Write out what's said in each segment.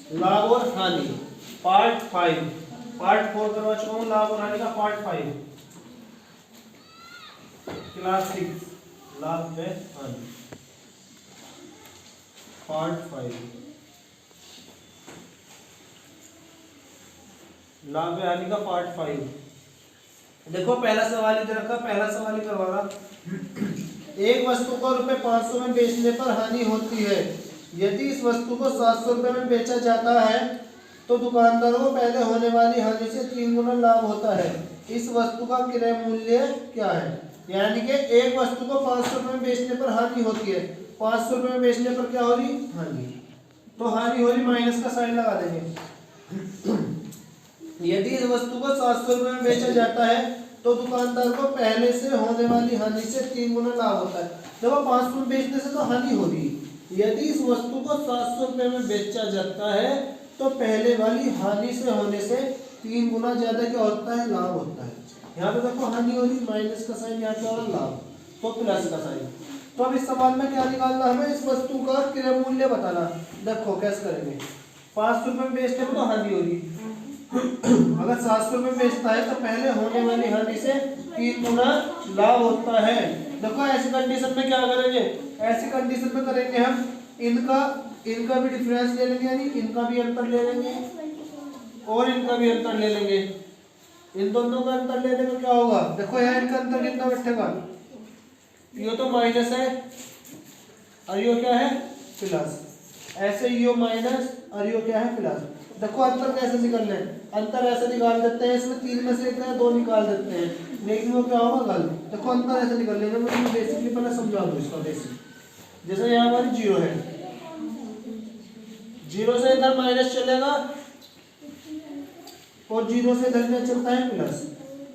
लाभ और हानि पार्ट 5, पार्ट 4 करवा चुका हूँ, लाभ और हानि का पार्ट 5, क्लास 6, लाभ में हानि पार्ट 5, लाभ में हानि का पार्ट 5। देखो पहला सवाल इधर रखा, पहला सवाल ही करवा रहा। एक वस्तु को रुपए 500 में बेचने पर हानि होती है। यदि इस वस्तु को 700 रुपए में बेचा जाता है तो दुकानदारों को पहले होने वाली हानि से 3 गुना लाभ होता है। इस वस्तु का क्रय मूल्य क्या है? यानी कि एक वस्तु को 500 रुपए में बेचने पर हानि होती है, 500 रुपए में बेचने पर क्या हो रही? हानि। तो हानि हो रही, माइनस का साइन लगा देंगे। यदि इस वस्तु को 700 रुपए में बेचा जाता है तो दुकानदार को पहले से होने वाली हानि से 3 गुना लाभ होता है। देखो 500 में बेचने से तो हानि हो रही, यदि इस वस्तु को 700 रुपए में बेचा जाता है तो पहले वाली हानि से होने से 3 गुना ज्यादा क्या होता है? लाभ होता है। यहाँ पे देखो हानि हो रही, माइनस का साइन, यहाँ पे हो रहा लाभ, तो प्लस का साइन। तो अब इस सवाल में क्या निकालना हमें? इस वस्तु का क्रय मूल्य बताना। देखो कैसे करेंगे, 500 रुपए में बेचने में तो हानि हो रही, अगर 700 में बेचता है तो पहले होने वाली हानि से 3 गुना लाभ होता है। देखो ऐसी कंडीशन में क्या करेंगे? ऐसी कंडीशन में करेंगे हम इनका भी डिफरेंस ले लेंगे, यानी इनका भी अंतर ले लेंगे और इनका भी अंतर ले लेंगे। इन दोनों का अंतर लेने में क्या होगा? देखो यहाँ इनका अंतर कितना बैठेगा? ये तो माइनस है और ये क्या है? प्लस। ऐसे ये माइनस और ये क्या है? प्लस। देखो अंतर कैसे निकलना है? अंतर ऐसे निकाल देते हैं, इसमें 3 में से एक है 2 निकाल देते हैं, लेकिन वो क्या होगा? गलत। देखो अंतर ऐसे निकल लेंगे, मैं बेसिकली पहले समझा दूं इसका बेसिक। जैसे यहाँ हमारी 0 है, 0 से इधर माइनस चलेगा और 0 से इधर क्या चलता है? प्लस।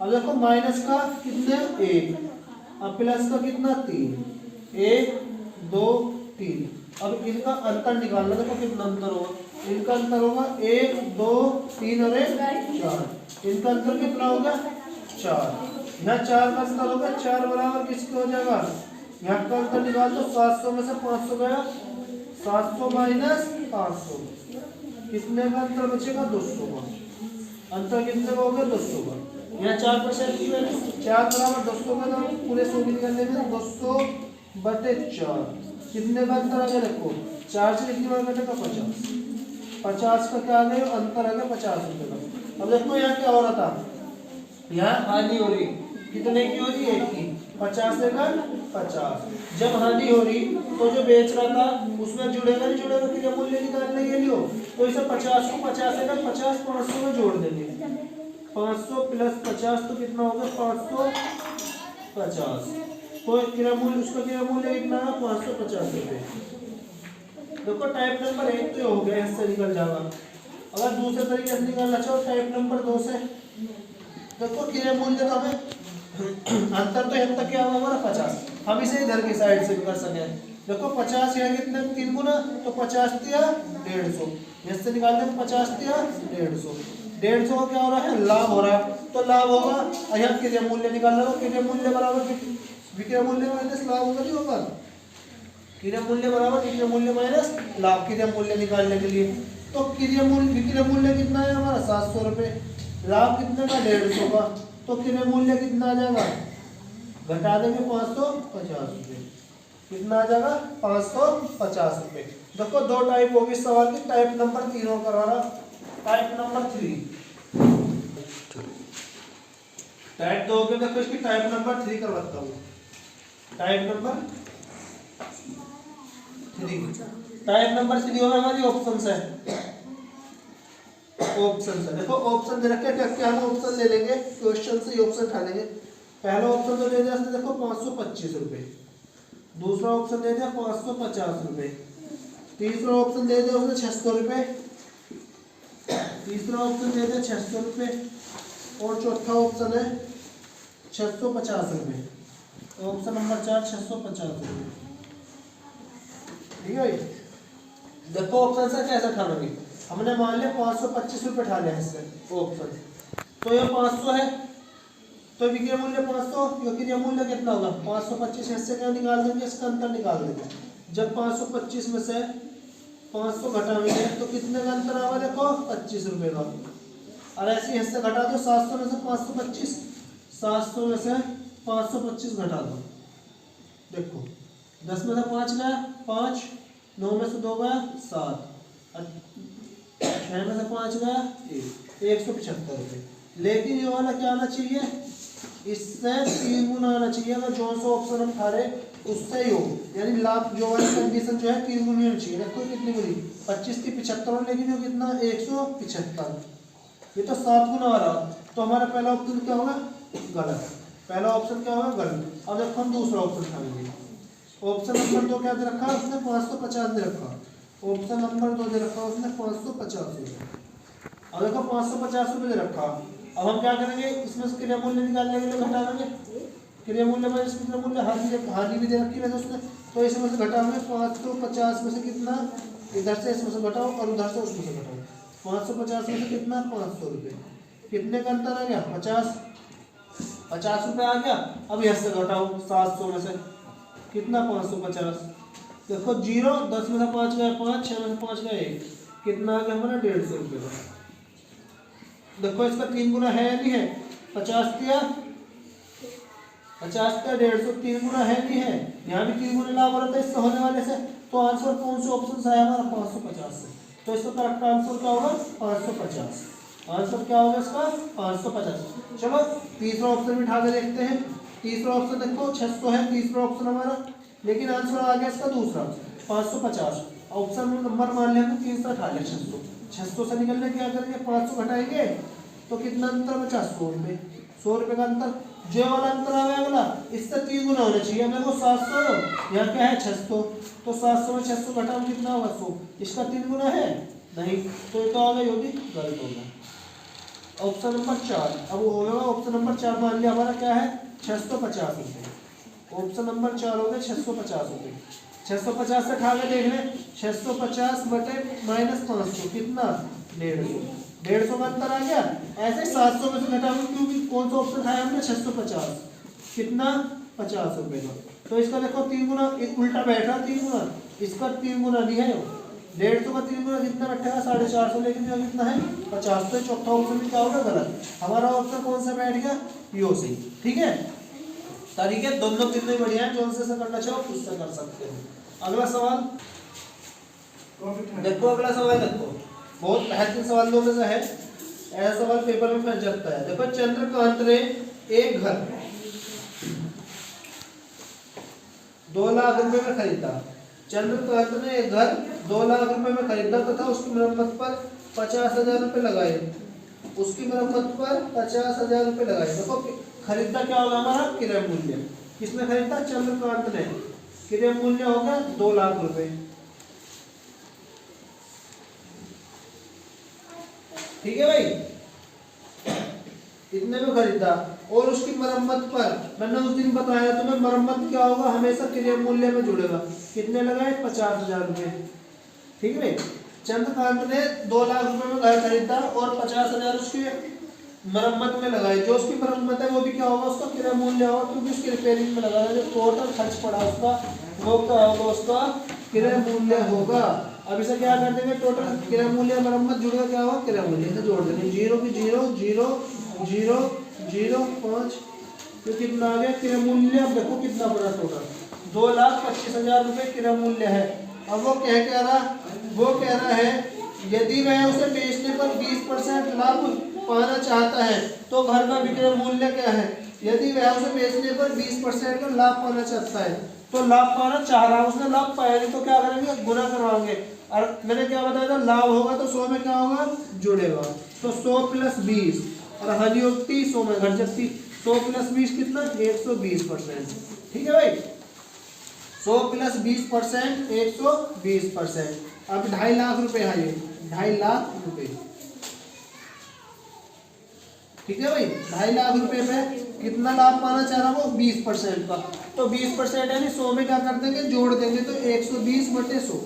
अब देखो माइनस का कितने? 1, अब प्लस का कितना? 3, 1 2 3। अब इनका अंतर निकालना, देखो कितना अंतर होगा? इनका अंतर होगा 1 2 3 और 1 4। इनका अंतर कितना होगा? 4। यहाँ 4 का अंतर होगा, 4 बराबर किसके हो जाएगा? यहाँ का अंतर निकाल दो, 700 में से 500 गया, 700 माइनस 500, कितने का अंतर बचेगा? 200 का। अंतर कितने का होगा? 200 का। यहाँ 4% की वैल्यू, 4 बराबर 200 का, तो पूरे 100 की निकालने में 200/4 कितने का अंतर आ गया? देखो 4 से कितनी बार कटेगा? 50। 50 का क्या आ गया? अंतर आ गया 50 रुपए का। अब देखो यहाँ क्या हो रहा था? यहाँ हानि हो रही, कितने की हो रही? 1 की। 50 से का 50। जब हानि हो रही तो जो बेच रहा था उसमें जुड़ेगा नहीं जुड़ेगा? कि मूल्य निकालने के लिए हो तो इसे 50 को 50 से का 50 500 में जोड़ देंगे। 500 प्लस 50 तो कितना होगा? 550। तो क्रय मूल्य, उसका क्रय मूल्य कितना है? 550 रुपए। देखो टाइप नंबर 1 तो हो गया, इससे निकल जाएगा। अगर दूसरे तरीके से निकालना चाहो टाइप नंबर 2 से, देखो क्रय मूल्य का हमें अंतर तो यहाँ तक क्या हुआ हमारा? 50। हम इसे इधर की साइड से भी कर सके। देखो 50 यहाँ कितने? 3 गुना, तो 50 दिया 150, इससे निकालते हैं 50 दिया 150। 150 का क्या हो रहा है? लाभ हो रहा है, तो लाभ होगा। यहाँ क्रय मूल्य निकालना होगा, क्रय मूल्य बराबर विक्रय मूल्य माइनस लाभ होगा, नहीं होगा? क्रय मूल्य बराबर विक्रय मूल्य माइनस लाभ। क्रय मूल्य निकालने के लिए तो क्रय मूल्य, विक्रय मूल्य कितना है हमारा? 700 रुपए। लाभ कितने का? 150 का। तो क्रय मूल्य कितना आ जाएगा? घटा देंगे 550 रुपए। कितना आ जाएगा? 550 रुपए। देखो 2 टाइप होगी इस सवाल की। टाइप नंबर 3 करवा रहा, टाइप नंबर 3। टाइप 2 के देखो इसकी टाइप नंबर 3 करवाता हूँ। टाइप नंबर 3, टाइप नंबर 3 होगा हमारी ऑप्शंस है। ऑप्शन है, देखो ऑप्शन दे रखे हैं, क्या हम ऑप्शन ले लेंगे, क्वेश्चन से ही ऑप्शन उठा लेंगे। पहला ऑप्शन तो दे दिया उसने, देखो 525 रुपए। दूसरा ऑप्शन दे दिया 550 रुपए। तीसरा ऑप्शन दे दिया उसने 600 रुपए। तीसरा ऑप्शन दे दिया 600 रुपए और चौथा ऑप्शन है 650 रुपए। ऑप्शन नंबर 4 650 रुपए। ठीक है, देखो ऑप्शन से कैसे उठाना? हमने मान लिया 525 रुपए उठा लिया इससे ऑप्शन, तो ये 500 है, तो विक्रय मूल्य 500, क्रय मूल्य कितना होगा? 525 से क्या निकाल देंगे? इसका अंतर निकाल देंगे। जब 525 में से 500 घटाएंगे तो कितने का अंतर आएगा देखो 25 रुपए का। और ऐसे ही से घटा दो 700 में से 525, 700 में से 525 घटा दो। देखो 10 में से 5 गया 5, 9 में से 2 गया 7, 6 में से 5 गया 175 रुपये। लेकिन ये वाला क्या आना चाहिए, इससे 3 गुना आना चाहिए। अगर जो सा ऑप्शन हम खा रहे उससे ही हो, यानी लाभ जो वाली कंडीशन जो है 3 गुनी होनी चाहिए। देखो कितनी गुनी 25 की 75, लेकिन वो कितना 175, ये तो 7 गुना आ रहा। तो हमारा पहला ऑप्शन क्या होगा, गलत। पहला ऑप्शन क्या होगा, गलत। अब देखो हम दूसरा ऑप्शन खाएंगे। ऑप्शन नंबर 2 क्या दे रखा है उसने 550 दे रखा। ऑप्शन नंबर 2 दे रखा उसने 550 रुपये। अब देखो 550 रुपये दे रखा। अब हम क्या करेंगे, इसमें से क्रिया मूल्य निकालने के लिए घटा देंगे। क्रिया मूल्य में कितना मूल्य, हानि भी दे रखी है उसने, तो इसमें से घटाओगे 550 में से कितना, इधर से इसमें से घटाओ और उधर से उसमें से घटाओ। 550 में से कितना 500 रुपये, कितने का अंतर आ गया 50 रुपये आ गया। अब यहाँ से घटाओ 700 में से कितना 550, देखो 0, 10 में से 5 गया 5, 6 में से 5 गया 1, कितना आ गया हमारा 150 रुपये का। देखो इसका 3 गुना है या नहीं है, 50 दिया 150, 3 गुना है नहीं है। यहाँ भी 3 गुना लाभ हो रहा था इससे होने वाले से। तो आंसर कौन से ऑप्शन से आया हमारा 550 से। तो इसका करेक्ट आंसर क्या होगा 550। आंसर क्या होगा इसका 550। चलो तीसरा ऑप्शन भी उठा के देखते हैं। तीसरा ऑप्शन देखो 600 है तीसरा ऑप्शन हमारा, लेकिन आंसर आ गया इसका दूसरा 550। ऑप्शन नंबर मान लिया हमने तीसरा उठा लिया 600। 600 से निकलने क्या करेंगे 500 घटाएंगे तो कितना अंतर बचा 100 रुपये। 100 रुपये का अंतर, जो वाला अंतर आ गया अगला इससे 3 गुना होना चाहिए। मेरे को 700, यहाँ क्या है 600, तो 700 में 600 घटाओ कितना होगा 100। इसका 3 गुना है नहीं, तो ये तो आ गया, ये भी गलत होगा। ऑप्शन नंबर 4 अब होगा, ऑप्शन नंबर 4 मान लिया हमारा क्या है 650 रुपये। ऑप्शन नंबर 4 हो गया 650 रुपये। 650 से खा के देख लें, 650 बटे माइनस 500 कितना 150, 150 का अंतर आ गया। ऐसे 700 में से घटाओगे क्योंकि कौन सा ऑप्शन खाया हमने 650, कितना 50 रुपये का। तो इसका देखो 3 गुना उल्टा बैठ रहा 3 गुना, इसका 3 गुना नहीं है। 150 का 3 गुना कितना बैठेगा 450, लेकिन जो कितना है 50। तो चौथा ऑप्शन भी क्या होगा गलत। हमारा ऑप्शन कौन सा बैठ गया यो सही। ठीक है, तरीके दोनों कितने बढ़िया है, जो से करना चाहो उससे कर सकते हो। अगला सवाल देखो, अगला सवाल देखो बहुत बेहतरीन सवालों में से है। ऐसा सवाल पेपर में फंस जाता है। देखो चंद्रकांत ने एक घर 2 लाख रुपए में खरीदा। चंद्रकांत ने एक घर 2 लाख रुपए में खरीदा तथा उसकी मरम्मत पर 50,000 रुपए लगाए। उसकी मरम्मत पर 50,000 रुपए लगाए। देखो खरीदा क्या होगा हमारा क्रय मूल्य। किसने खरीदा चंद्रकांत ने, क्रय मूल्य हो गया 2 लाख रुपए। ठीक है भाई, इतने में खरीदा। और उसकी मरम्मत पर मैंने उस दिन बताया तुम्हें, मरम्मत क्या होगा हमेशा क्रय मूल्य में जुड़ेगा। कितने लगाए 50,000 रुपए। ठीक है, चंद्रकांत ने 2 लाख रुपए में घर खरीदा और 50,000 उसकी मरम्मत में लगाए। जो उसकी मरम्मत है वो भी क्या होगा उसका क्रय मूल्य होगा, क्योंकि उसकी रिपेयरिंग में लगाया जो टोटल खर्च पड़ा उसका वो क्या होगा उसका क्रय मूल्य होगा। अब इसे क्या कर देंगे, टोटल क्रय मूल्य मरम्मत जुड़ेगा क्या होगा क्रय मूल्य से जोड़ देंगे। 0 की 0 0 0 0 5, तो कितना आ गया क्रय मूल्य। अब देखो कितना बड़ा टोटल 2,25,000 रुपए क्रय मूल्य है। अब वो कह रहा है यदि वह उसे बेचने पर 20% लाभ पाना चाहता है तो घर का विक्रय मूल्य क्या है। यदि वह उसे बेचने पर 20% का लाभ पाना चाहता है, तो लाभ पाना चाह रहा है, उसने लाभ पाया नहीं तो क्या करेंगे गुना करवाएंगे। और मैंने क्या बताया था लाभ होगा तो 100 में क्या होगा जुड़ेगा। तो 100 प्लस 20 और हानि होती 100 में घट जाती। 100 प्लस 20 कितना 120%। ठीक है भाई, 100 प्लस 20% 120%। अब 2.5 लाख रुपए है ये 2.5 लाख रुपए। ठीक है भाई, 2.5 लाख रुपए में कितना लाभ पाना चाह रहा वो 20% का। तो 20% यानी 100 में क्या कर देंगे जोड़ देंगे, तो 120 बटे 100।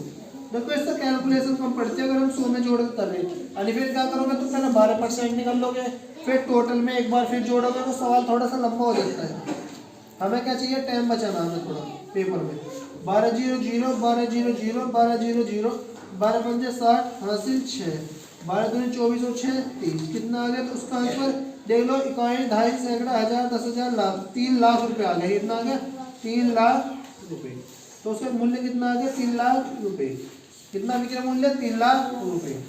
देखो इसका कैलकुलेशन कम पड़ती है अगर हम 100 में जोड़ तब। यानी फिर क्या करोगे तो पहले 12% निकाल लोगे, फिर टोटल में एक बार फिर जोड़ोगे तो सवाल थोड़ा सा लंबा हो जाता है। हमें क्या चाहिए टाइम बचाना हमें थोड़ा पेपर में। 12 0 0 12 0 0 12 0 0 12 पंजे 60 हासिल 6, 12 दूनी 24 और 6 30, कितना आ गया? तो उसका आंसर देख लो, इकाई, ढाई, सैकड़ा, हजार, 10,000, लाख, 3 लाख रुपए आ गया। कितना आ गया? 3 लाख रुपए। तो उसका मूल्य कितना आ गया? 3 लाख रुपए। कितना बिक्री मूल्य? 3 लाख रुपए।